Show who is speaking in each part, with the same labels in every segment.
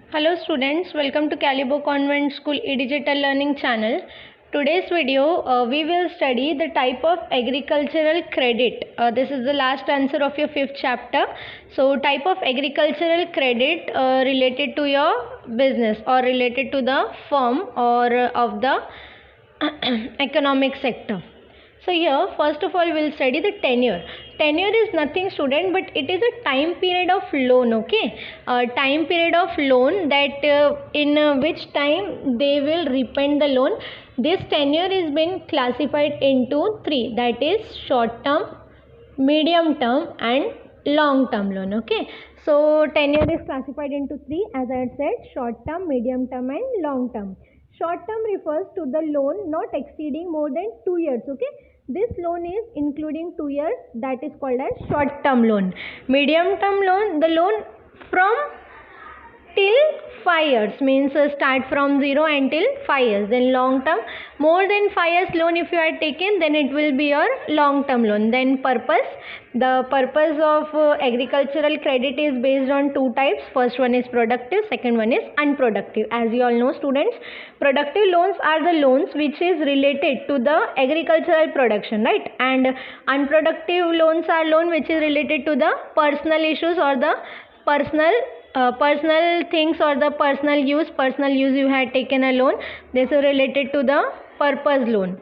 Speaker 1: Hello students, welcome to Calibo Convent School e-Digital Learning channel. Today's video we will study the type of agricultural credit. This is the last answer of your 5th chapter. So type of agricultural credit related to your business or related to the firm or of the economic sector. So here first of all we will study the tenure. Tenure is nothing student, but it is a time period of loan. Okay, time period of loan that in which time they will repay the loan. This tenure is been classified into three, that is short term, medium term and long term loan. Okay, so tenure is classified into three, as I had said: short term, medium term and long term. Short term refers to the loan not exceeding more than 2 years. Okay, this loan is including 2 years, that is called as short term loan. Medium term loan, the loan from till 5 years, means start from 0 until 5 years. Then long term, more than 5 years loan if you are taken, then it will be your long term loan. Then purpose, the purpose of agricultural credit is based on two types. First one is productive, second one is unproductive. As you all know students, productive loans are the loans which is related to the agricultural production, right? And unproductive loans are loan which is related to the personal issues or the personal things or the personal use you had taken a loan. This is related to the purpose loan.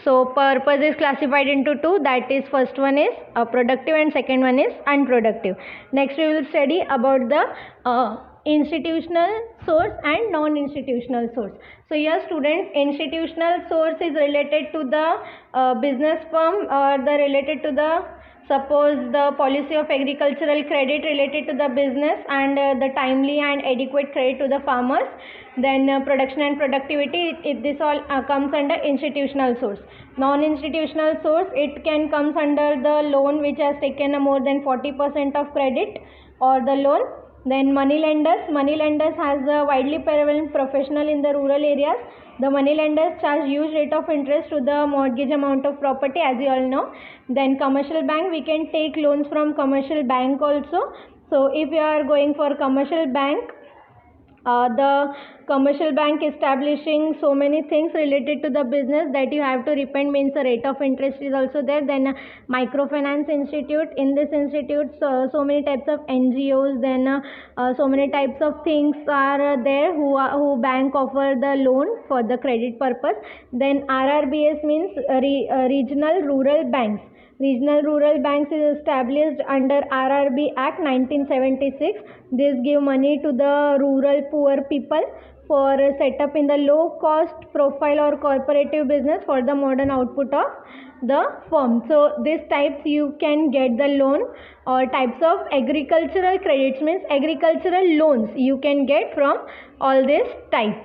Speaker 1: So purpose is classified into two, that is first one is productive and second one is unproductive. Next we will study about the institutional source and non-institutional source. So here students, institutional source is related to the business firm or the related to the, suppose the policy of agricultural credit related to the business and the timely and adequate credit to the farmers. Then production and productivity, this all comes under institutional source. Non-institutional source, it can comes under the loan which has taken more than 40% of credit or the loan. Then money lenders has a widely prevalent professional in the rural areas. The money lenders charge huge rate of interest to the mortgage amount of property, as you all know. Then commercial bank, we can take loans from commercial bank also. So if you are going for commercial bank, the commercial bank establishing so many things related to the business that you have to repay, means the rate of interest is also there. Then microfinance institute, in this institute so many types of NGOs, then so many types of things are there who bank offer the loan for the credit purpose. Then RRBS means regional rural banks. Regional rural banks is established under RRB Act 1976. This give money to the rural poor people for set up in the low cost profile or cooperative business for the modern output of the firm. So these types you can get the loan, or types of agricultural credits means agricultural loans you can get from all these types.